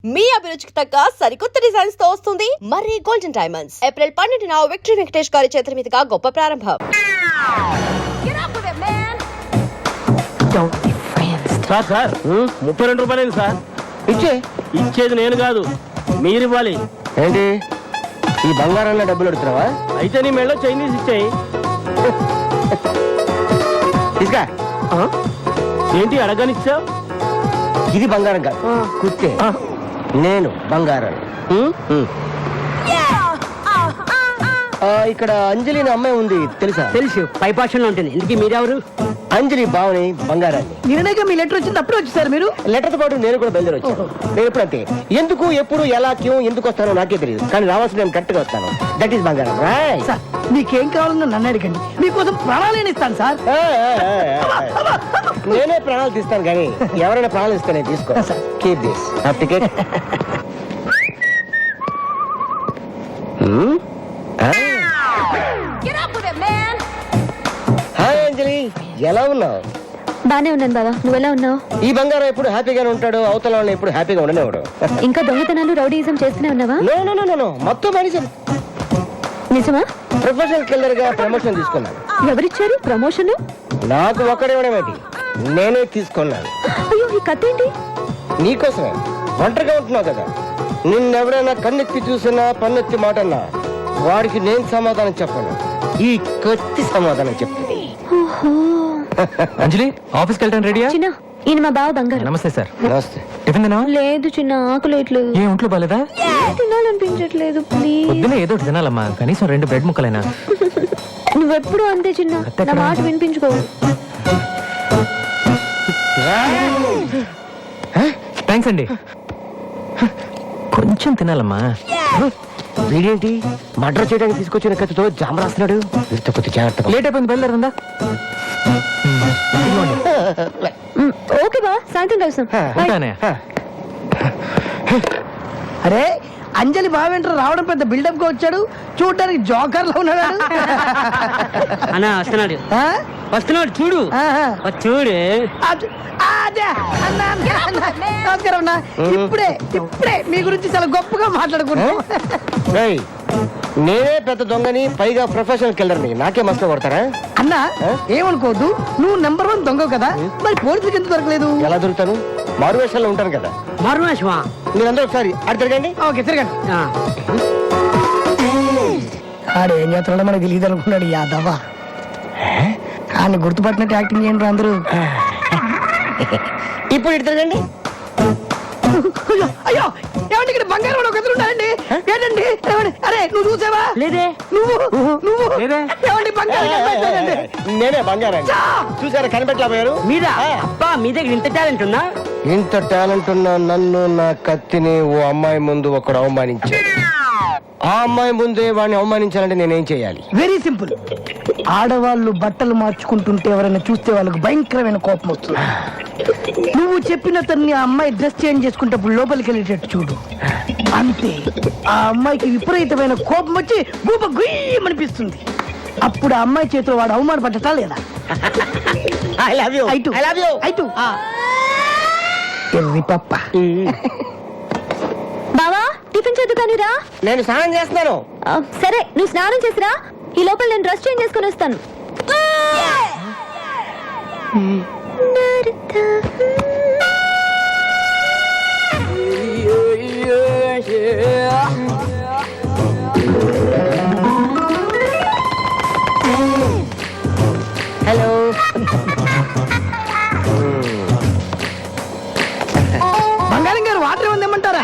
మీ అభిరుచికి తగ్గ సరికొత్త డిజైన్స్ తో వస్తుంది మర్రి గోల్డెన్ డైమండ్స్. ఏప్రిల్ 12న విక్టరీ వెంకటేష్ గారి చేతుల మీదుగా గొప్ప ప్రారంభం. సార్ 32 రూపాయలు సార్. ఇచ్చేది నేను కాదు, మీరు ఇవ్వాలి. ఏంటి ఈ బంగారంలో డబ్బులు అడుగుతున్నావా? అయితే నీ మెళ్ళో చైనీస్ ఇచ్చాయి. తీసుకా. ఏంటి అడగనిచ్చావు? ఇది బంగారం కాదు, కుర్తే. నేను బంగారం. ఇక్కడ అంజలి అనే అమ్మాయి ఉంది, తెలుసా? తెలుసు, పై భాషలో ఉంటుంది. ఇందుకీ మీరెవరు? అంజలి బావని, బంగారాన్ని. నిన్నగా మీ లెటర్ వచ్చింది, అప్పుడు వచ్చేసారు మీరు? లెటర్తో పాటు నేను కూడా బయలుదేరి వచ్చాను. నేను ఎప్పుడు అంతే, ఎందుకు ఎప్పుడు ఎలా క్యూ ఎందుకు వస్తానో నాకే తెలియదు, కానీ రావాల్సిన నేను కరెక్ట్ గా వస్తాను. దట్ ఈస్ బంగారం. సార్ మీకేం కావాలన్నా నన్ను అడగండి, మీకోసం ప్రాణాలు ఇస్తాను సార్. నేనే ప్రాణాలు తీస్తాను, కానీ ఎవరైనా ప్రాణాలు ఇస్తానే తీసుకో. Keep this ticket. హాయ్ అంజలి, ఎలా ఉన్నావు? బానే ఉన్నాను బావా, నువ్వెలా ఉన్నావు? ఈ బంగారం ఎప్పుడు హ్యాపీగానే ఉంటాడు, అవతల వాళ్ళని ఎప్పుడు హ్యాపీగా ఉండనేవాడు. ఇంకా దొంగతనాలు రౌడీయిజం చేస్తూనే ఉన్నావా? నో మొత్తం మనిషి. నిజమా? ప్రొఫెషనల్ కిల్లర్ గా ప్రమోషన్ తీసుకున్నాను. ఎవరిచ్చారు ప్రమోషన్? నాకు ఒక్కడేవాడేమిటి, నేనే తీసుకున్నాను. అయ్యో, ఈ కథ ఏంటి? నీకోసమే. ఒంటరిగా ఉంటున్నావు కదా, నిన్నెవరైనా కన్నెత్తి చూసినా పన్నెత్తి మాటన్నా వాడికి నేను సమాధానం చెప్పను, ఈ కత్తి సమాధానం చెప్తుంది. అంజలి, ఆఫీస్కి వెళ్ళడానికి రెడీయా? చిన్న, ఈయన మా బావ బంగారు. నమస్తే సార్. నమస్తే. టిఫిన్ తిన్నావా? లేదు చిన్న, ఆకలేట్లేదు. ఏ ఒంట్లో బాలేదా? తినాలనిపించట్లేదు, ప్లీజ్. పొద్దున ఏదో ఒకటి తినాలమ్మా, కనీసం 2 బ్రెడ్ ముక్కలైనా. నువ్వెప్పుడు అంతే చిన్న, నా మాట వినిపించుకో. థ్యాంక్స్ అండి. కొంచెం తినాలమ్మా. వీడేంటి మర్డర్ చేయడానికి తీసుకొచ్చిన కత్తితో జామ రాస్తున్నాడు? వీరితో కొద్ది జాగ్రత్తగా. లేట్ అయిపోయింది, బయలుదేరిందా? ఓకే బా, సాయంత్రం కలుస్తాం. ఉంటానే. అరే అంజలి బావేంటారు రావడం పెద్ద బిల్డప్ గా వచ్చాడు, చూడడానికి జోకర్ లో ఉన్నాడు. అన్నా వస్తున్నాడు, ఆ? వస్తున్నాడు చూడు. ఆహా. చూడు అదే అన్నా, నమస్కారం అన్నా. ఇప్పుడే మీ గురించి చాలా గొప్పగా మాట్లాడుకున్నాం. రేయ్, నేనే పెద్ద దొంగని, పైగా ప్రొఫెషనల్ కిల్లర్ని, నాకే మస్తు కొడతారా? అన్నా ఏమనుకోవద్దు, నువ్వు నెంబర్ 1 దొంగ కదా, మరి పోలీసులకు ఎందుకు దొరకలేదు? ఎలా దొరుకుతాను? మారువేషాల్లో ఉంటాను కదా. మరునాశమా? మీరందరూ ఒకసారి అటు తిరగండి. ఓకే తిరగండి. ఆడేం చేస్తున్నాడో మనకు తెలియదు అనుకున్నాడు యాదవ. కానీ గుర్తుపట్టినట్టు యాక్టింగ్ చేయండి అందరూ. ఇప్పుడు ఇటు తిరగండి. అయ్యో ఏమండి, ఇక్కడ బంగారం ఒక ఎదురు ఉన్నారండి. ఏంటండి? అరే నువ్వు చూసావా? లేదే. నువ్వు లేదే. ఏమండి బంగారం కనిపెట్టారండి? నేనే బంగారం. చూసారా, కనిపెట్టలేకపోయారు. మీద అబ్బా, మీ దగ్గర ఇంత టాలెంట్ ఉందా? ఇంత టాలెంట్ ఉన్న నన్ను, నా కత్తిని ఓ అమ్మాయి ముందు ఒకడు అవమానించాడు. ఆ అమ్మాయి ముందే వాడిని అవమానించాలంటే నేనేం చేయాలి? Very simple. ఆడవాళ్ళు బట్టలు మార్చుకుంటుంటే ఎవరైనా చూస్తే వాళ్ళకి భయంకరమైన కోపం వస్తుంది. నువ్వు చెప్పిన తన్ని ఆ అమ్మాయి డ్రెస్ చేంజ్ చేసుకుంటప్పుడు లోపలికి వెళ్ళేటట్టు చూడు, అంతే. ఆ అమ్మాయికి విపరీతమైన కోపం వచ్చి గూప గుయ్యమనిపిస్తుంది. అప్పుడు ఆ అమ్మాయి చేతిలో వాడు అవమానపడ్డటా లేదా? I love you. ఐటు. I love you. ఐటు. ఎర్రి పప్ప. బావా, టిఫిన్ చేద్దు కానీ రా. నేను స్నానం చేస్తున్నాను. సరే, నువ్వు స్నానం చేసిరా, ఈ లోపల నేను డ్రెస్ చేంజ్ చేసుకుని వస్తాను. హలో. బంగారం గారు వాటర్ ఏమన్నా ఏమంటారా?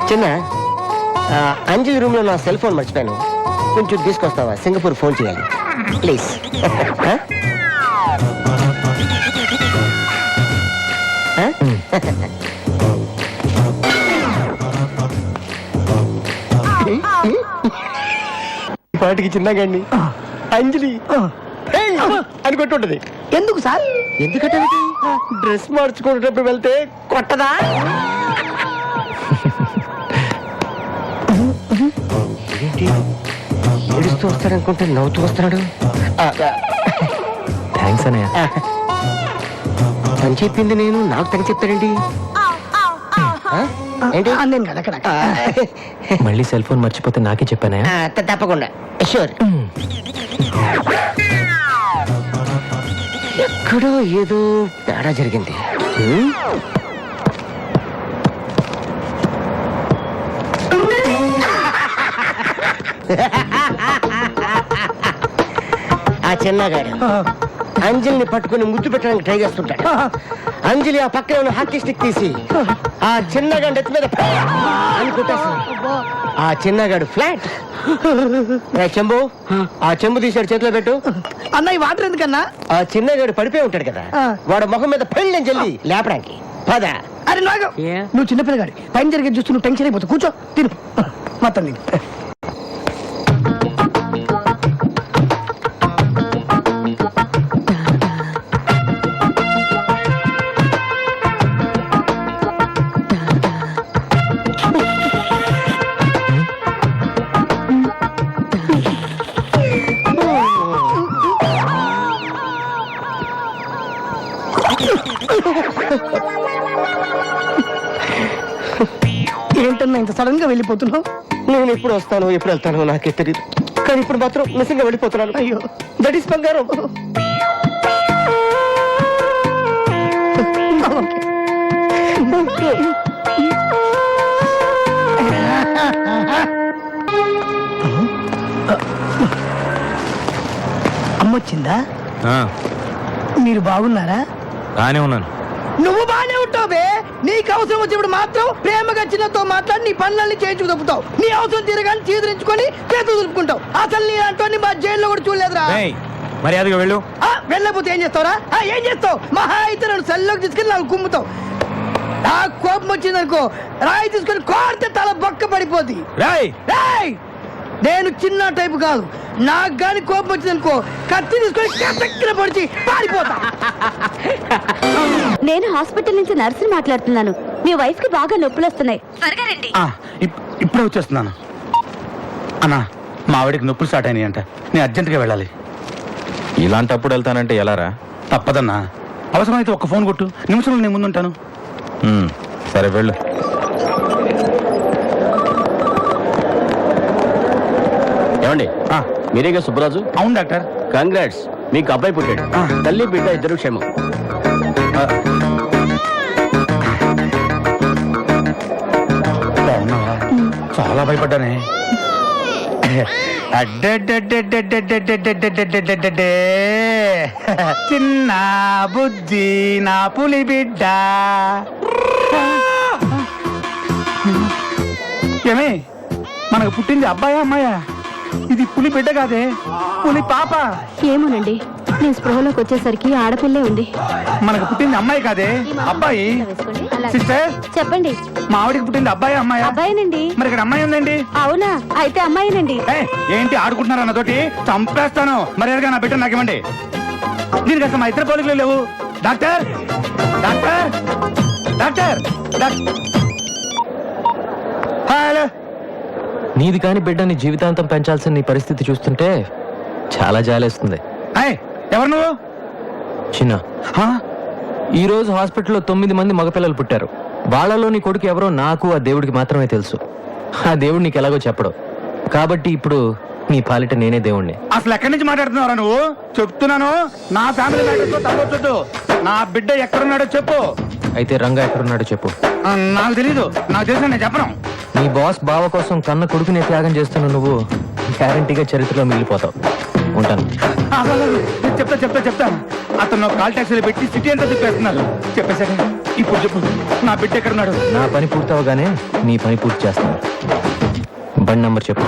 చిన్న, అంజలి రూమ్ లో నా సెల్ ఫోన్ మర్చిపోయాను, కొంచెం తీసుకొస్తావా? సింగపూర్ ఫోన్ చేయాలి ప్లీజ్. పాటికి చిన్నగాండి అంజలి అని కొట్టుంటది. ఎందుకు సార్? ఎందుకంటే డ్రెస్ మార్చుకునేటప్పుడు వెళ్తే కొట్టదా? ఏంటి ఏడుస్తూ వస్తాడనుకుంటే నవ్వుతూ వస్తున్నాడు. థ్యాంక్స్ అన్నయ్య. తను చెప్పింది నేను నాకు తను చెప్తాడండి ఆ? ఏంటి నేను కదా అక్కడ మళ్ళీ సెల్ ఫోన్ మర్చిపోతే నాకే చెప్పానే తప్పకుండా షూర్ ఎక్కడో ఏదో తేడా జరిగింది ఆ చిన్నగాడు అంజలిని పట్టుకుని ముద్దు పెట్టడానికి ట్రై చేస్తుంటాడు. అంజలి ఆ పక్కన ఉన్న హాకీ స్టిక్ తీసి ఆ చిన్నగాడు ఎత్తి మీద అని కొట్టేస్తాడు. ఆ చిన్నగాడు ఫ్లాట్. చెంబు ఆ చెంబు తీసాడు చేతిలో పెట్టు. అన్న ఈ వాటర్ ఎందుకన్నా? ఆ చిన్నగాడు పడిపోయి ఉంటాడు కదా, వాడు మొహం మీద పెళ్ళి జల్లి లేపడానికి పద. అరే నాగు ఏ? నువ్వు చిన్నపిల్లగాడి పైన జరిగేది చూస్తూ నువ్వు టెన్షన్ అయిపోతావు. కూర్చో తిను మొత్తం నేను ఏంటన్నా ఇంత సడన్ గా వెళ్ళిపోతున్నావు? నేను ఎప్పుడు వస్తాను ఎప్పుడు వెళ్తాను నాకే తెలియదు, కానీ ఇప్పుడు మాత్రం నిజంగా వెళ్ళిపోతున్నాను. అయ్యో దట్ ఈస్ బంగారం. అమ్మొచ్చిందా? మీరు బాగున్నారా? బానే ఉన్నాను. నువ్వు బానే ఉంటావే. నీకు అవసరం వచ్చినప్పుడు మాత్రం ప్రేమగా చిన్నతో మాట్లాడి నీ పనులన్నీ చేయించుకు తప్పుతావు. నీ అవసరం తిరగాని చీదరించుకొని చేతులు దులుపుకుంటావు. అసలు నీ అంటోని మా జైల్లో కూడా చూడలేదురా. మర్యాదగా వెళ్ళు. వెళ్ళకపోతే ఏం చేస్తావురా? ఏం చేస్తావు? మహా అయితే నన్ను సెల్లోకి తీసుకెళ్ళి నాకు కుమ్ముతావు. నాకు కోపం వచ్చిందనుకో రాయి తీసుకొని కోరితే తల బొక్క పడిపోద్ది. రాయ్ రేయ్! నేను చిన్న టైపు కాదు. నాకు గాని కోపం వచ్చిందనుకో కత్తి తీసుకొని కసక్కిన పొడిచి పారిపోతా. నేను హాస్పిటల్ నుంచి నర్సుని మాట్లాడుతున్నాను. మీ వైఫ్ కి బాగా నొప్పులు వస్తున్నాయి. త్వరగా రండి. ఇప్పుడే వచ్చేస్తున్నాను. అన్నా మా ఆవిడకి నొప్పులు స్టార్ట్ అయినాయి అంట, నేను అర్జెంటుగా వెళ్ళాలి. ఇలాంటప్పుడు వెళ్తానంటే ఎలారా? తప్పదన్నా, అవసరమైతే ఒక్క ఫోన్ కొట్టు, నిమిషంలో నేను ముందుంటాను. సరే వెళ్ళు. ఏమండి మీరేగా సుబ్బరాజు? అవును డాక్టర్. కంగ్రాట్స్, మీకు అబ్బాయి పుట్టాడు. తల్లి బిడ్డ ఇద్దరు క్షేమం. బాగున్నావా? చాలా భయపడ్డానే. చిన్న బుజ్జి నా పులి బిడ్డ. ఏమే మనకు పుట్టింది అబ్బాయా అమ్మాయా? ఇది పులి బిడ్డ కాదే, పులి పాప. ఏమోనండి, నేను స్పృహలోకి వచ్చేసరికి ఆడపిల్లే ఉంది. మనకు పుట్టింది అమ్మాయి కాదే, అబ్బాయి. సిస్టర్ చెప్పండి. మా ఆవిడికి పుట్టింది అబ్బాయి అమ్మాయా? అబ్బాయినండి. మరి ఇక్కడ అమ్మాయి ఉందండి. అవునా? అయితే అమ్మాయినండి. ఏంటి ఆడుకుంటున్నారా నాతోటి? చంపేస్తాను. మరి ఎలాగా నా బిడ్డ నాకు ఇవ్వండి. దీనికి అసలు మా ఇద్దరు పోలికలు లేవు. Doctor doctor doctor hello. నీది కాని బిడ్డని జీవితాంతం పెంచాల్సిన నీ పరిస్థితి చూస్తుంటే చాలా జాలేస్తుంది. ఎవరు నువ్వు? చిన్న, ఈ రోజు హాస్పిటల్లో 9 మంది మగపిల్లలు పుట్టారు. వాళ్ళలో నీ కొడుకు ఎవరో నాకు ఆ దేవుడికి మాత్రమే తెలుసు. ఆ దేవుడు నీకు ఎలాగో చెప్పడు. కాబట్టి ఇప్పుడు నీ పాలిట నేనే దేవుణ్ణి. అసలు ఎక్కడి నుంచి మాట్లాడుతున్నావురా నువ్వు? చెప్తున్నాను, నా ఫ్యామిలీ మ్యాటర్స్తో తప్పొద్దు. నా బిడ్డ ఎక్కడున్నాడో చెప్పు. అయితే రంగా ఎక్కడున్నాడో చెప్పు. నాకు తెలీదు. నాకు తెలిసిన నేను చెప్పను. నీ బాస్ బావ కోసం కన్న కొడుకునే త్యాగం చేస్తున్న నువ్వు గ్యారంటీగా చరిత్రలో మిగిలిపోతావు. ఉంటాను. చెప్తా. అతను కాల్ టాక్సీలో పెట్టి సిటీ అంతా తిప్పేస్తున్నారు. చెప్పేశాక ఇప్పుడు చెప్పు, నా బిడ్డ ఎక్కడున్నాడు? నా పని పూర్తవగానే నీ పని పూర్తి చేస్తాను. బండి నంబర్ చెప్పు.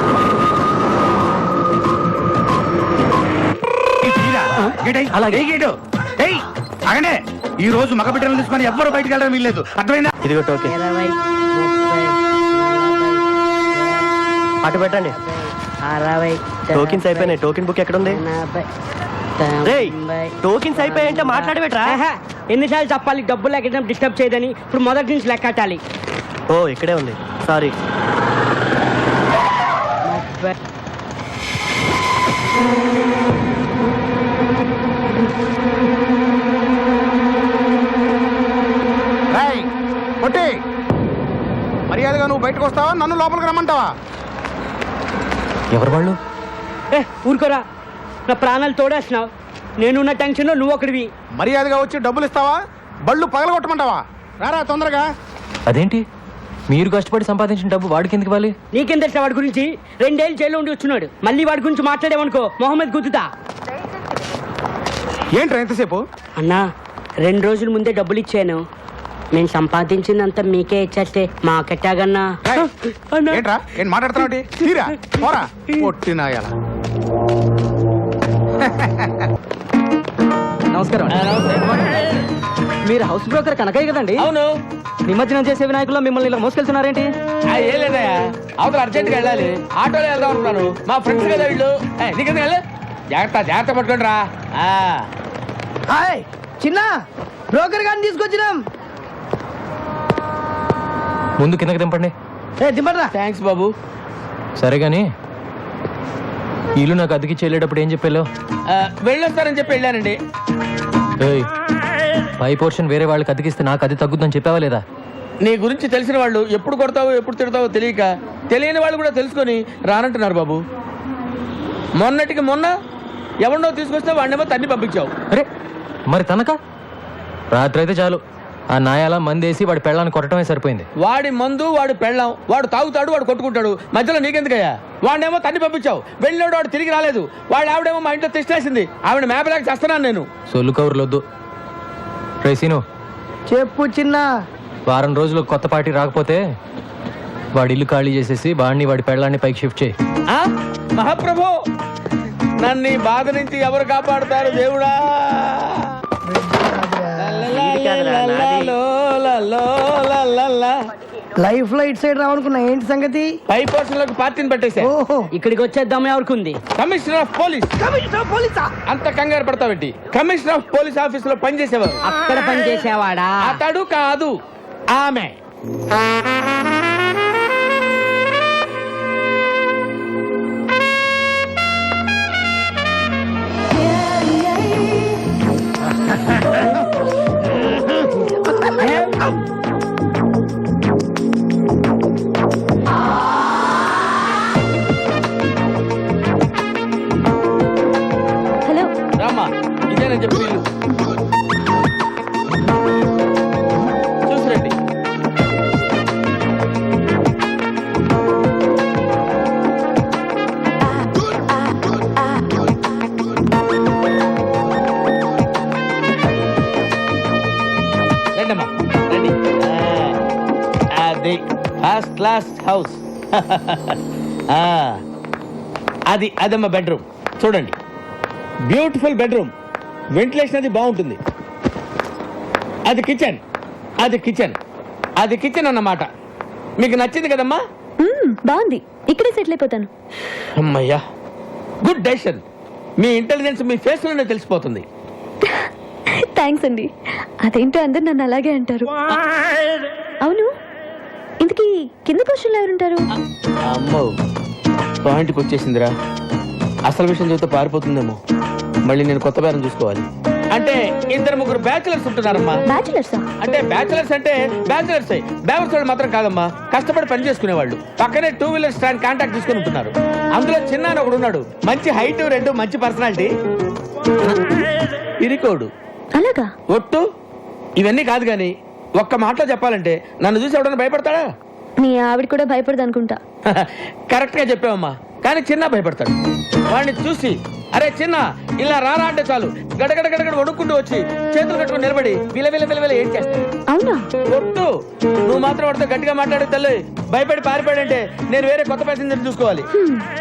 అలాగే అగనే ఈ రోజు మగ బిడ్డలను తీసుకొని ఎవ్వరు బయటకు వెళ్ళడం వీల్లేదు. అర్థమైందా? ఇదిగో టోకెన్. 20, 30, అటు పెట్టండి. 60, టోకెన్స్ అయిపోయినాయి. టోకెన్ బుక్ ఎక్కడ ఉంది? 40, రేయ్, టోకెన్స్ అయిపోయాయంటే మాట్లాడబెట్రా. ఎన్నిసార్లు చెప్పాలి డబ్బులు లెక్కడం డిస్టర్బ్ చేయదని? ఇప్పుడు మొదటి నుంచి లెక్కటాలి. ఓ ఇక్కడే ఉంది, సారీ. కొట్టే మర్యాదగా నువ్వు బయటకు వస్తావా నన్ను లోపలికి రమ్మంటావా? ఎవరు వాళ్ళు? ఊరుకోరా, నా ప్రాణాలు తోడేస్తున్నావు. నేనున్న టెన్షన్లో నువ్వు ఒకడివి. మర్యాదగా వచ్చి డబ్బులు ఇస్తావా బళ్ళు పగలగొట్టమంటావా? రారా తొందరగా. అదేంటి మీరు కష్టపడి సంపాదించిన డబ్బు వాడికి ఎందుకు ఇవ్వాలి? నీకేం తెలుసా వాడి గురించి? 2 ఏళ్ళు జైల్లో ఉండి వచ్చున్నాడు. మళ్ళీ వాడి గురించి మాట్లాడేవనుకో మొహమ్మద్ గుద్దుతా. ఏంట్రా ఎంతసేపు? అన్నా 2 రోజుల ముందే డబ్బులు ఇచ్చాను. నేను సంపాదించిందంతా మీకే ఇచ్చేస్తే మాకెట్టాగన్నా. ఏయ్, ఏంట్రా ఏం మాట్లాడుతున్నావు? తీరా పోరా పొట్టినాయాల. నమస్కారం. మీరు హౌస్ బ్రోకర్ కనకయ్య కదండి? అవును. నిమజ్జనం చేసే వినాయకుల్లో మిమ్మల్ని ఇలా మోసుకెళ్తున్నారేంటి? ఏం లేదయ్యా, అవతల అర్జెంట్గా వెళ్ళాలి. ఆటోలో వెళ్దాం అనుకున్నాను. మా ఫ్రెండ్స్ కదా వీళ్ళు. నీకెందుకు వెళ్ళి జాగ్రత్త జాగ్రత్త పట్టుకోండి రా. హాయ్ చిన్న బ్రోకర్ గారిని తీసుకొచ్చినాం. ముందు కిందకి దింపండి. దింపరా. థ్యాంక్స్ బాబు. సరే గాని ఇల్లు నాకు అద్దెకి వెళ్ళేటప్పుడు ఏం చెప్పాలో? వెళ్ళొస్తారని చెప్పి వెళ్ళానండి. ఏయ్, పై పోర్షన్ వేరే వాళ్ళకి అద్దెకిస్తే నాకు అది తగ్గుద్దని చెప్పావా లేదా? నీ గురించి తెలిసిన వాళ్ళు ఎప్పుడు కొడతావో ఎప్పుడు తిడతావో తెలియక తెలియని వాళ్ళు కూడా తెలుసుకొని రానంటున్నారు బాబు. మొన్నటికి మొన్న ఎవరినో తీసుకొస్తే వాడినేమో తన్ని పంపించావు. అరే మరి తనక రాత్రి అయితే చాలు ఆ నాయాల మందేసి వాడి పెళ్ళాన్ని కొట్టడమే సరిపోయింది. వాడి మందు వాడు పెళ్ళాం, వాడు తాగుతాడు, వాడు కొట్టుకుంటాడు. మధ్యలో నీకెందుకయ్యా? వాడినేమో తన్ని పంపించావు. వెళ్ళినాడు వాడు తిరిగి రాలేదు. వాడు ఆవిడేమో మా ఇంట్లో తెచ్చేసింది. ఆవిడ మేపలేక చేస్తున్నాను నేను. సొల్లు కవర్లొద్దు. రేసీను చెప్పు చిన్న. వారం రోజులు కొత్త పార్టీ రాకపోతే వాడి ఇల్లు ఖాళీ చేసేసి వాడిని వాడి పెళ్ళాన్ని పైకి షిఫ్ట్ చేయి. మహాప్రభు, నన్ను ఈ బాధ నుంచి ఎవరు కాపాడుతారు దేవుడా? లైఫ్ లో ఇటు సైడ్ రావనుకున్నా. ఏంటి సంగతి? పై పోర్షన్ లోకి పార్టీని పెట్టేసా. ఓహో, ఇక్కడికి వచ్చేద్దాం ఎవరికి? Commissioner of police. పోలీసా? అంత కంగారు పడతావేంటి? కమిషనర్ ఆఫ్ పోలీస్ ఆఫీస్ లో పనిచేసేవారు. అక్కడ పని చేసేవాడా? అతడు కాదు, ఆమె. హలో, రామ్మా, ఇదేనని చెప్పి వీళ్ళు చూసిరండి. రండమ్మా రండి. అది ఫస్ట్ క్లాస్ హౌస్. అదమ్మా బెడ్రూమ్. చూడండి, బ్యూటిఫుల్ బెడ్రూమ్. వెంటిలేషన్ అది బాగుంటుంది. అది కిచెన్, అది కిచెన్, అది కిచెన్ అన్నమాట. మీకు నచ్చింది కదమ్మా? బాగుంది. ఇక్కడే సెటిల్ అయిపోతాను. అమ్మయ్యా, గుడ్ డెసిషన్. మీ ఇంటెలిజెన్స్ మీ ఫేస్ లోనే తెలిసిపోతుంది. థ్యాంక్స్ అండి. అదేంటో అందరు నన్ను అలాగే అంటారు. అవును, ఇంతకీ కింద పొజిషన్లో ఎవరుంటారు? అమ్మో, పాయింట్కి వచ్చేసిందిరా. అసలు విషయం చెబితే పారిపోతుందేమో. మళ్ళీ నేను కొత్త బేరం చూసుకోవాలి. అంటే 2-3 బ్యాచులర్స్ ఉంటున్నారమ్మా. బ్యాచులర్సా? అంటే బ్యాచులర్స్ బేవర్స్ వాళ్ళు మాత్రం కాదమ్మా, కష్టపడి పని చేసుకునేవాళ్ళు. పక్కనే 2 వీలర్ స్టాండ్ కాంటాక్ట్ తీసుకుని ఉంటున్నారు. అందులో చిన్న అని ఒకడు ఉన్నాడు. మంచి హైట్, 2 మంచి పర్సనాలిటీ. ఇరికోడు. అలాగా? ఒట్టు. ఇవన్నీ కాదు కానీ ఒక్క మాటలో చెప్పాలంటే నన్ను చూసి ఎవడన్నా భయపడతాడా? మీ ఆవిడ కూడా భయపడదు అనుకుంటా. కరెక్ట్ గా చెప్పావమ్మా. కానీ చిన్న భయపడతాడు. వాడిని చూసి అరే చిన్న ఇలా రారా అంటే చాలు గడగడ గడగడ వణుక్కుంటూ వచ్చి చేతులు కట్టుకుని నిలబడి విల ఏం చేస్తాడు. అవునా? ఒట్టు. నువ్వు మాత్రం వాడితో గట్టిగా మాట్లాడే తల్లి భయపడి పారిపోయాడంటే నేను వేరే కొత్త ప్యాసింజర్ చూసుకోవాలి.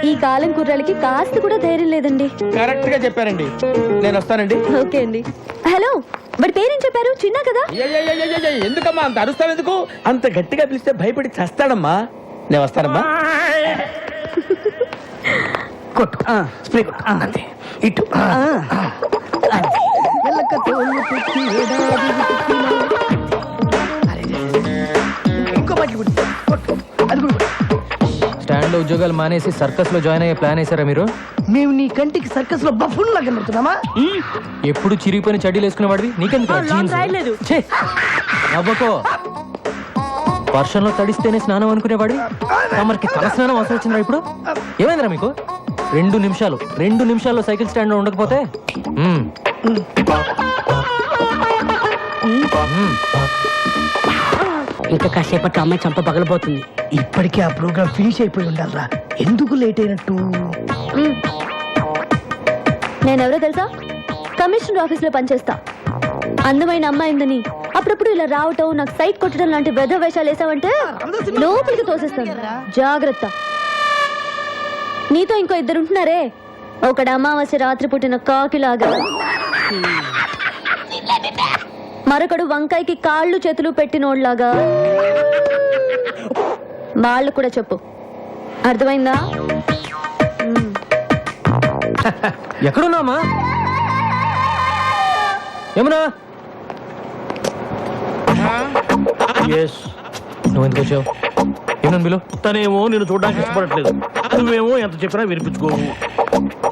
ఈ కాలం కుర్రాలకి కాస్త కూడా ధైర్యం లేదండి. కరెక్ట్ గా చెప్పారండి. నేను వస్తానండి. ఓకే అండి. హలో, వాడి పేరేం చెప్పారు? చిన్న కదా? ఎందుకమ్మా అంత అరుస్తావు? ఎందుకు అంత గట్టిగా పిలిస్తే భయపడి చస్తాడమ్మా. నేను వస్తానమ్మా. కొట్టు, స్ప్రే కొట్టు. అంతే. ఇటు ఇంకో బట్టి కొట్టు. అది కూడా స్టాండ్ లో ఉద్యోగాలు మానేసి సర్కస్ లో జాయిన్ అయ్యే ప్లాన్ వేసారా మీరు? మేము నీ కంటికి సర్కస్ లో బఫూన్ లాగా కనబడుతున్నామా? ఎప్పుడు చిరిగిపోయిన చడ్డీలు వేసుకునే వాడివి నీకెందుకు? రాయలేదు. నవ్వకో. వర్షంలో తడిస్తేనే స్నానం అనుకునేవాడు తమరికి తల స్నానం అవసరం వచ్చిందా ఇప్పుడు? ఏమైందిరా మీకు? 2 నిమిషాల్లో సైకిల్ స్టాండ్ ఉండకపోతే ఇంకా కాసేపట్లో అమ్మాయి చంప పగలబోతుంది. ఇప్పటికే ఆ ప్రోగ్రామ్ ఫినిష్ అయిపోయి ఉండాలరా. ఎందుకు లేట్ అయినట్టు? నేనెవరో తెలుసా? కమిషనర్ ఆఫీస్ లో పనిచేస్తా. అందమైన అమ్మాయిందని అప్పుడప్పుడు ఇలా రావటం, నాకు సైట్ కొట్టడం లాంటి వెధ వేషాలు వేసావంటే లోపలికి తోసేస్తాను. జాగ్రత్త. నీతో ఇంకో 2 ఉంటున్నారే, ఒకడు అమావాస్య రాత్రి పుట్టిన కాకిలాగా, మరొకడు వంకాయకి కాళ్ళు చేతులు పెట్టినోడ్లాగా. వాళ్ళు కూడా చెప్పు, అర్థమైందా? ఎక్కడున్నామా? ఏమన్నా నువ్వు ఎందుకు వచ్చావు? ఏమన్నా బిలు? తనేమో నేను చూడడానికి ఇష్టపడట్లేదు, నువ్వేమో ఎంత చెప్పినా వినిపించుకోవు.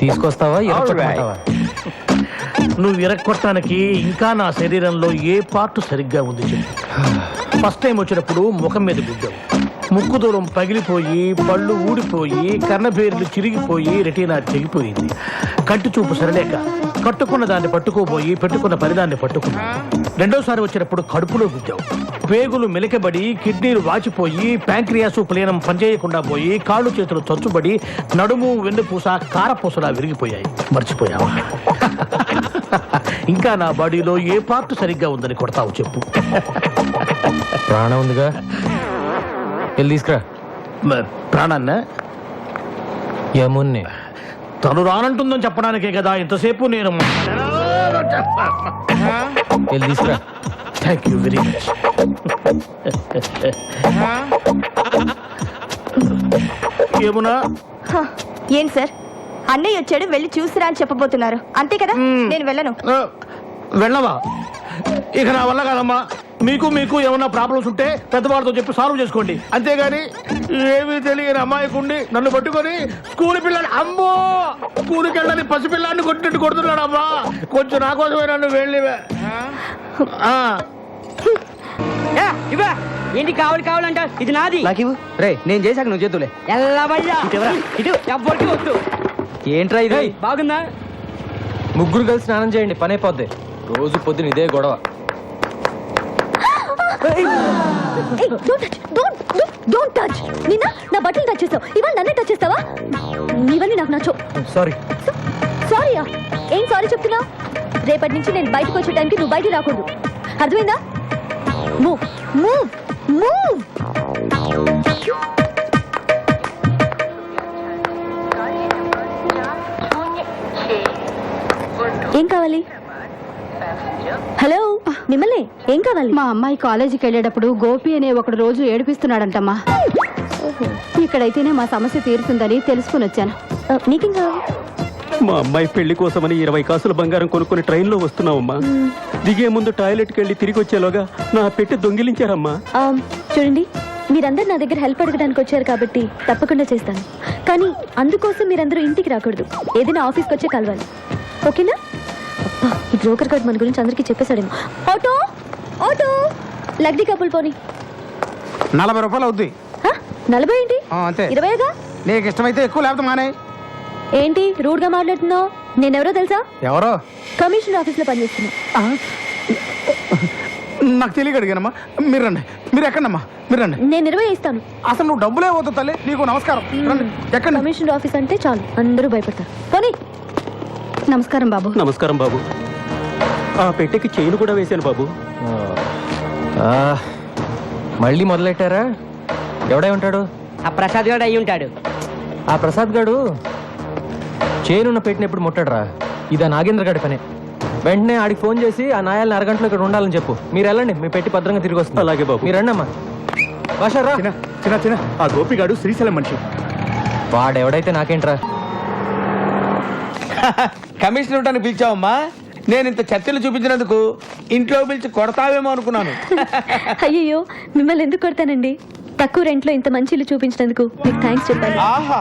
తీసుకొస్తావా ఎరగొట్టమంటావా? నువ్వు విరక్కొట్టడానికి ఇంకా నా శరీరంలో ఏ పార్ట్ సరిగ్గా ఉంది చెప్పు. ఫస్ట్ టైం వచ్చినప్పుడు ముఖం మీద గుడ్డావు, ముక్కు దూరం పగిలిపోయి, పళ్ళు ఊడిపోయి, కర్ణబేర్లు చిరిగిపోయి, రెటీనా తెగిపోయింది. కంటి చూపు సరలేక కట్టుకున్న దాన్ని పట్టుకోబోయి పెట్టుకున్న పరిదాన్ని పట్టుకున్నా. రెండోసారి వచ్చినప్పుడు కడుపులో గుద్దావు, పేగులు మెలికబడి, కిడ్నీలు వాచిపోయి, ప్యాంక్రియాసు ప్లీనం పనిచేయకుండా పోయి, కాళ్ళు చేతులు చచ్చుబడి, నడుము వెన్నుపూస కారపూసలా విరిగిపోయాయి. మర్చిపోయావా? ఇంకా నా బాడీలో ఏ పార్ట్ సరిగ్గా ఉందని కొడతావు చెప్పు. ప్రాణం ఉందిగా, వెళ్ళి తీసుకురా. ప్రాణాన్న యమున్ని తను రానంటుందని చెప్పడానికే కదా ఇంతసేపు నేను. వెళ్ళి తీసుకురా. Thank you very much. ఏమునా? ఏం సార్, అన్నయ్య వచ్చాడు, వెళ్ళి చూసిరా అని చెప్పబోతున్నారు, అంతే కదా? నేను వెళ్ళను. వెళ్ళవా? ఇక నా వల్ల కాదమ్మా. మీకు ఏమన్నా ప్రాబ్లమ్స్ ఉంటే పెద్దవాళ్ళతో చెప్పి సాల్వ్ చేసుకోండి, అంతేగాని ఏమీ తెలియని అమ్మాయికుండి నన్ను పట్టుకొని స్కూల్ పిల్లని, అమ్మో స్కూల్కి వెళ్ళని పసిపిల్లాన్ని కొట్టినట్టు కొడుతున్నాడు అమ్మా. కొంచెం నా కోసమే నన్ను వెళ్ళివే. ఏంటి కావాలంట? ఇది నాది. నాకు రే, నేను చేశాక నువ్వు చేతులే. ఎవ్వరికి వద్దు. ఏంట్రా ఇది? బాగుందా? ముగ్గురు కలిసి స్నానం చేయండి, పని అయిపోద్ది. రోజు పొద్దున ఇదే గొడవ. నిన్న నా బట్టలు టచ్ చేస్తావు, ఇవాళ నన్నే టచ్ చేస్తావా? ఇవన్నీ నాకు నచ్చో. సారీ. సారీయా? ఏం సారీ చెప్తున్నావు? రేపటి నుంచి నేను బయటకు వచ్చే టైంకి నువ్వు బయటకు రాకూడదు, అర్థమైందా? Move move move. ఏం కావాలి? హలో, మిమ్మల్ని ఏం కావాలి? మా అమ్మాయి కాలేజీకి వెళ్ళేటప్పుడు గోపి అనే ఒకడు రోజు ఏడిపిస్తున్నాడంటమ్మా. ఇక్కడైతేనే మా సమస్య తీరుతుందని తెలుసుకుని వచ్చాను. నీకేం కావాలి? మా అమ్మాయి పెళ్లి కోసమని 20 కాసుల బంగారం కొనుక్కుని ట్రైన్లో వస్తున్నామమ్మా. దిగే ముందు టాయిలెట్కి వెళ్ళి తిరిగి వచ్చేలోగా నా పెట్టి దొంగిలించారమ్మా. చూడండి, మీరందరూ నా దగ్గర హెల్ప్ అడగడానికి వచ్చారు కాబట్టి తప్పకుండా చేస్తాను, కానీ అందుకోసం మీరందరూ ఇంటికి రాకూడదు, ఏదైనా ఆఫీస్కి వచ్చే కలవాలి, ఓకేనా? ఈ బ్రోకర్ గార్డ్ మన గురించి అందరికీ చెప్పేశాడేమో. ఆటో ఆటో, లగ్డీ కప్పులు పోనీ. 40 రూపాయలు అవుద్ది. 40 ఏంటి? అంతే. 20గా? నీకు ఇష్టమైతే ఎక్కువ, లేకపోతే మానే. ఏంటి రూడ్ గా మాట్లాడుతున్నావు? నేనెవరో తెలుసా? ఎవరో? కమిషనర్ ఆఫీస్ లో పనిచేస్తున్నా. నాకు తెలియక అడిగానమ్మా. మీరు రండి. మీరు ఎక్కడమ్మా? మీరు రండి. నేను 20 ఇస్తాను. అసలు నువ్వు డబ్బులే వద్దు తల్లి, నీకు నమస్కారం. రండి. ఎక్కడ? కమిషనర్ ఆఫీస్ అంటే చాలు అందరూ భయపడతారు. పోనీ. నమస్కారం బాబు. నమస్కారం బాబు. ఆ పెట్టెకి చైన్ కూడా వేశాను బాబు. మళ్ళీ మొదలెట్టారా? ఎవడై ఉంటాడు? ఆ ప్రసాద్ గారు అయి ఉంటాడు. ఆ ప్రసాద్ గాడు చేనున్న పెట్టిన ఎప్పుడు ముట్టాడరా? ఇదా నాగేంద్ర గాడి పనే. వెంటనే ఆడికి ఫోన్ చేసి ఆ నాయాలని అరగంటలో ఇక్కడ ఉండాలని చెప్పు. మీరు వెళ్ళండి, మీ పెట్టి భద్రంగా తిరిగి వస్తుంది. అలాగే బాబు. మీరు రండి అమ్మా. భాషరా చిన్న ఆ గోపిగాడు శ్రీశైలం మనిషి. వాడెవడైతే నాకేంట్రా? కమిషనర్ ఉండడానికి పిలిచావమ్మా? నేను ఇంత చర్చలు చూపించినందుకు ఇంట్లో పిలిచి కొడతావేమో అనుకున్నాను. అయ్యో, మిమ్మల్ని ఎందుకు కొడతానండి? తక్కువ రెంట్లో ఇంత మంచి ఇల్లు చూపించినందుకు మీకు థ్యాంక్స్ చెప్పాలి. ఆహా,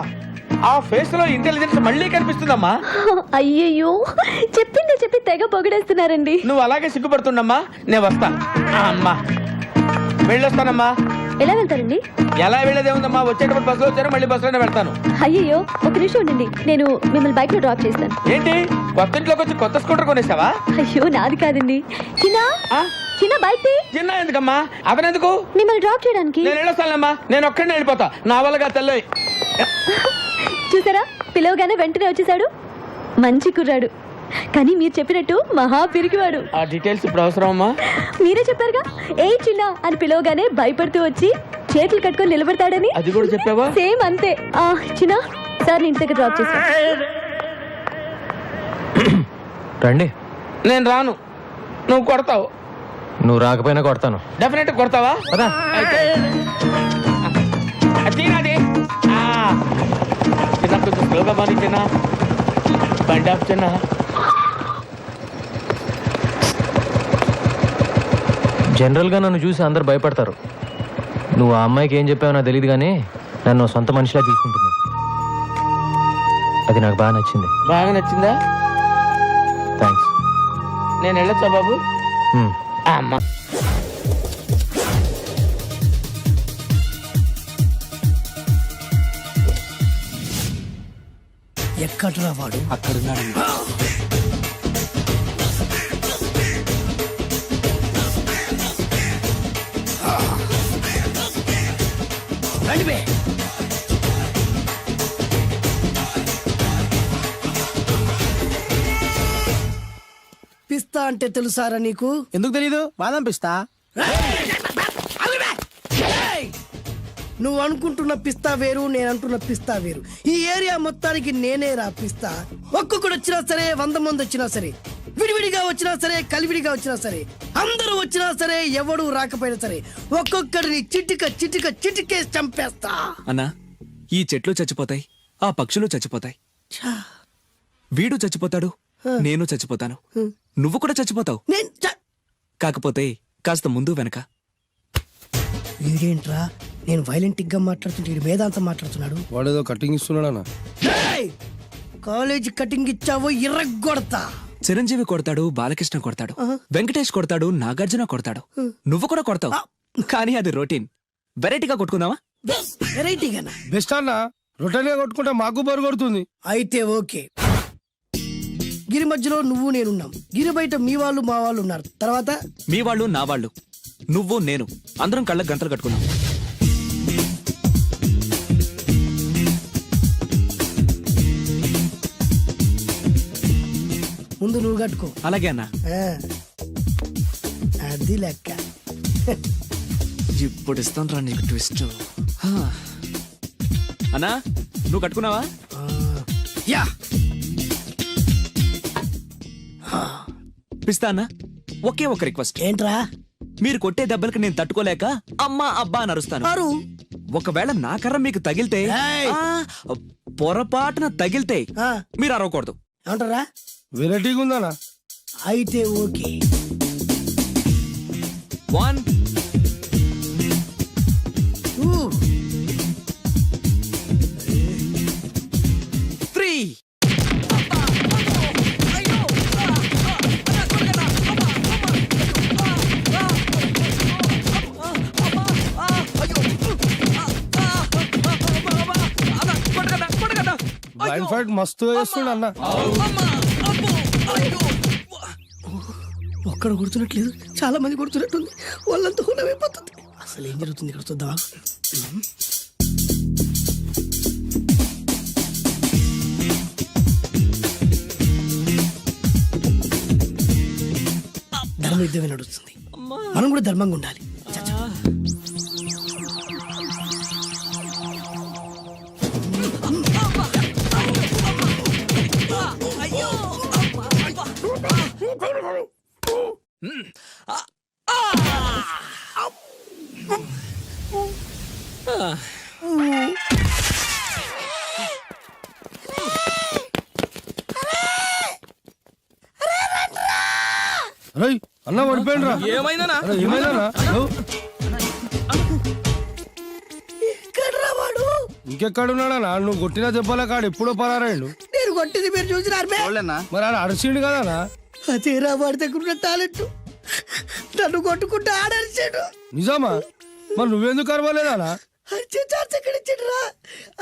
ఆ ఫేస్ లో ఇంటెలిజెన్స్ మళ్ళీ కనిపిస్తుందమ్మా. అయ్యయ్యో, చెప్పి తెగ పొగిడేస్తున్నారండి. నువ్వు అలాగే సిగ్గుపడుతుండమ్మా. నేను వస్తా. అమ్మా వెళ్ళొస్తానమ్మా. ఎలా వెళ్తారండి? ఎలా వెళ్ళేదే ఉందమ్మా, వచ్చేటప్పుడు బస్సులో వచ్చారు, మళ్ళీ బస్సులోనే వెళ్తాను. అయ్యయ్యో, ఒక నిమిషం ఉండండి, నేను మిమ్మల్ని బైక్ లో డ్రాప్ చేస్తాను. ఏంటి కొత్త ఇంట్లోకి వచ్చి కొత్త స్కూటర్ కొనేసావా? అయ్యో నాది కాదండి. చిన్న బైక్ చిన్న ఎందుకమ్మా, అతనెందుకు? మిమ్మల్ని డ్రాప్ చేయడానికి. నేను వెళ్ళొస్తానమ్మా, నేను ఒక్కడినే వెళ్ళిపోతా, నా వల్లగా తెల్ల. చూసారా, పిలవగానే వెంటనే వచ్చేసాడు. మంచి కుర్రాడు, కానీ మీరు చెప్పినట్టు మహా పిరికివాడు. ఆ డీటెయిల్స్ ఇప్పుడు అవసరం అమ్మా? మీరే చెప్పారుగా, ఏ చిన్న అని పిలవగానే భయపడుతూ వచ్చి చేతులు కట్టుకొని నిలబడతాడని. అది కూడా చెప్పావా? సేమ్ అంతే. చిన్న సార్ ఇంటి దగ్గర డ్రాప్ చేస్తా. రండి. నేను రాను, నువ్వు కొడతావు. నువ్వు రాకపోయినా కొడతాను. డెఫినెట్ కొడతావా? పదా. అయితే తినది చిన్న, కొంచెం స్లోగా బాగా చిన్న, బండి ఆఫ్ చిన్న. జనరల్గా నన్ను చూసి అందరు భయపడతారు. నువ్వు ఆ అమ్మాయికి ఏం చెప్పావో నాకు తెలియదు, కానీ నన్ను సొంత మనిషిలా తీసుకుంటుంది. అది నాకు బాగా నచ్చింది. బాగా నచ్చిందా? థ్యాంక్స్. నేను వెళ్ళొచ్చా బాబు? అమ్మ ఎక్కడ్రా వాడు? అక్కడున్నాడు. రండి బే. పిస్తా అంటే తెలుసారా నీకు? ఎందుకు తెలీదు? బాదం పిస్తా. నువ్వు అనుకుంటున్న పిస్తా వేరు, నేను అంటున్న పిస్తా వేరు. ఈ ఏరియా మొత్తానికి నేనే రా పిస్తా. ఒక్కొక్కడు వచ్చినా సరే, 100 మంది వచ్చినా సరే, విడివిడిగా వచ్చినా సరే, కలివిడిగా వచ్చినా సరే, అందరూ వచ్చినా సరే, ఎవడు రాకపోయినా సరే, ఒక్కొక్కడిని చిటిక చిటిక చిటికేసి చంపేస్తా. అన్నా, ఈ చెట్లు చచ్చిపోతాయి, ఆ పక్షులు చచ్చిపోతాయి, వీడు చచ్చిపోతాడు, నేను చచ్చిపోతాను, నువ్వు కూడా చచ్చిపోతావు. కాకపోతే కాస్త ముందు వెనక. వీడేంట్రా, నేను వైలెంటిక్ గా మాట్లాడుతుంటే వీడు వేదాంతం మాట్లాడుతున్నాడు. వాడేదో కటింగ్ ఇస్తున్నాడా? కాలేజ్ కటింగ్ ఇచ్చావో ఇర్రగొడతా. చిరంజీవి కొడతాడు, బాలకృష్ణ కొడతాడు, వెంకటేష్ కొడతాడు, నాగార్జున కొడతాడు, నువ్వు కూడా కొడతావు. కానీ అది రొటీన్. వెరైటీగా కొట్టుకుందామా? వెరైటీగానా? బెస్ట్ అన్న, రొటెన్ గా కొట్టుకుంటే మాకు బరు కొడుతుంది. అయితే ఓకే. గిరి మధ్యలో నువ్వు నేనున్నాం, గిరి బయట మీ వాళ్ళు మా వాళ్ళు ఉన్నారు. తర్వాత మీ వాళ్ళు నా వాళ్ళు, నువ్వు నేను, అందరం కళ్ళకు గంటలు కట్టుకున్నాం. ముందు నువ్వు కట్టుకో. అలాగే అన్నా. అది లెక్క. ఇప్పుడు ఇస్తాను రా నీకు ట్విస్ట్. అన్నా, నువ్వు కట్టుకున్నావా? యా. పిస్తా అన్నా, ఒకే ఒక రిక్వెస్ట్. ఏంట్రా? మీరు కొట్టే దెబ్బలకి నేను తట్టుకోలేక అమ్మా అబ్బా అని అరుస్తాను. ఒకవేళ నా కర్ర మీకు తగిలితే, పొరపాటున తగిలితే మీరు అరవకూడదు. ఏమంటారా? వెరైటీగా ఉందనా? అయితే ఓకే. 1 2 3. వైల్డ్ ఫైట్ మస్తు వేస్తుండ అన్న. ఒక్కడ కొడుతున్నట్లేదు, చాలా మంది కొడుతున్నట్టుంది. వాళ్ళంతా హులమైపోతుంది. అసలు ఏం జరుగుతుంది ఇక్కడ చూద్దామా? ధర్మ యుద్ధమే నడుస్తుంది, మనం కూడా ధర్మంగా ఉండాలి. అన్న పడిపోయిండ్రా. ఏమైందనా? ఏమైందనా? ఇంకెక్కడున్నాడనా? నువ్వు కొట్టిన దెబ్బల కాడు ఎప్పుడో పరారాడు. నేను కొట్టింది మీరు చూసినారు. మరి ఆడ అరిసిండు కదనా? అదేరా వాడి దగ్గర ఉన్న టాలెంట్. నన్ను కొట్టుకుంటూ ఆడరిచాడు. నిజమా? మరి నువ్వెందుకు కరవలేదా? అరిచే చార్జ్ ఎక్కడ ఇచ్చిండ్రా?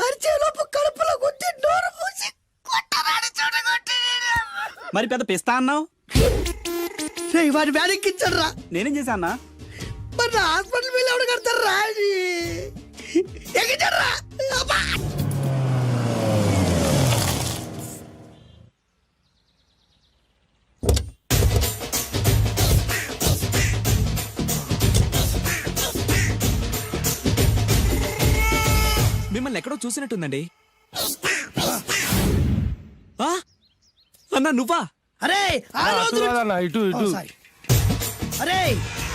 అరిచే లోపు కడుపులో కొట్టి నోరు మూసి కొట్టరాని చోట కొట్టి మరి పెద్ద పిస్తా అన్నావు. వాడి వ్యాధికి ఇచ్చాడ్రా. నేనేం చేశానా? మరి నా హాస్పిటల్ బిల్ ఎవడు కడతారు రా? ఎక్కించాడ్రా. మిమ్మల్ని ఎక్కడో చూసినట్టుందండి. ఆ? అన్నా నువ్వా? అరే ఆ రోజు ఇటు ఇటు. సారీ. అరే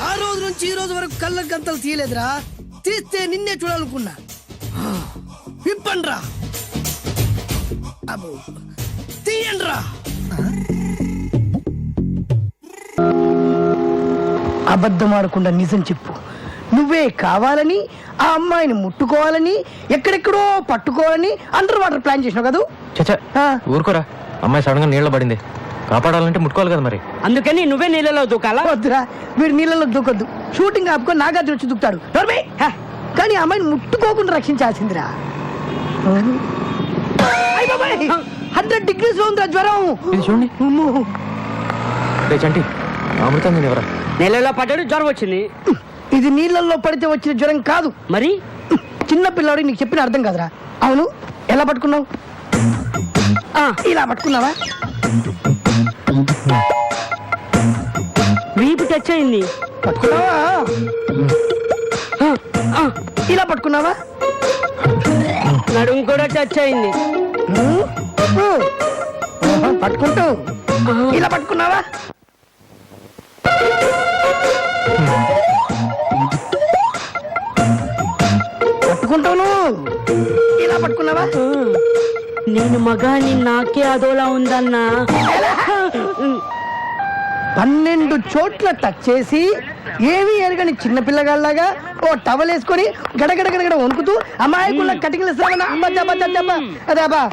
ఆ రోజు నుంచి ఈ రోజు వరకు కళ్ళ గంతలు తీయలేదురా. తీస్తే నిన్నే చూడాలనుకున్నా. విప్పండ్రా. అబ్బో తీయండ్రా. అబద్ధం ఆడకుండా నిజం చెప్పు. నువ్వే కావాలని ఆ అమ్మాయిని ముట్టుకోవాలని ఎక్కడెక్కడో పట్టుకోవాలని అండర్ వాటర్ ప్లాన్ చేసినావు కదా? చచ్చా ఊరుకోరా, అమ్మాయి సడన్ గా నీళ్ళ పడింది, కాపాడాలంటే ముట్టుకోవాలి కదా మరి. అందుకని నువ్వే నీళ్ళలో దూకాలా? వద్దురా, వీడు నీళ్ళలో దూకొద్దు. షూటింగ్ ఆపుకొని నాగార్జున వచ్చి దూకుతాడు. నోర్మి! కానీ ఆ అమ్మాయిని ముట్టుకోకుండా రక్షించాల్సిందిరా. 100 degrees లో ఉందిరా జ్వరం. ఇది చూడండి. అమ్మో. రే చంటి, అమృతం నేను ఎవరా? నీళ్ళలో పడ్డాడు, జ్వరం వచ్చింది. ఇది నీళ్ళల్లో పడితే వచ్చిన జ్వరం కాదు. మరి చిన్న పిల్లవాడికి నీకు చెప్పిన అర్థం కాదురా. అవును, ఎలా పట్టుకున్నావు? ఇలా పట్టుకున్నావా? వీపు టచ్ అయింది. పట్టుకున్నావా? ఇలా పట్టుకున్నావా? నడుము కూడా టచ్ అయింది. పట్టుకుంటూ ఇలా పట్టుకున్నావా? పట్టుకుంటాను. ఇలా పట్టుకున్నావా? నేను మగాని నాకే అదోలా ఉందన్నా. 12 చోట్ల టచ్ చేసి ఏమీ ఎరగని చిన్న పిల్లగాళ్ళగా ఓ టవల్ వేసుకొని గడగడ గడగడ వణుకుతూ అమాయకుల కటికలు అదే అబ్బా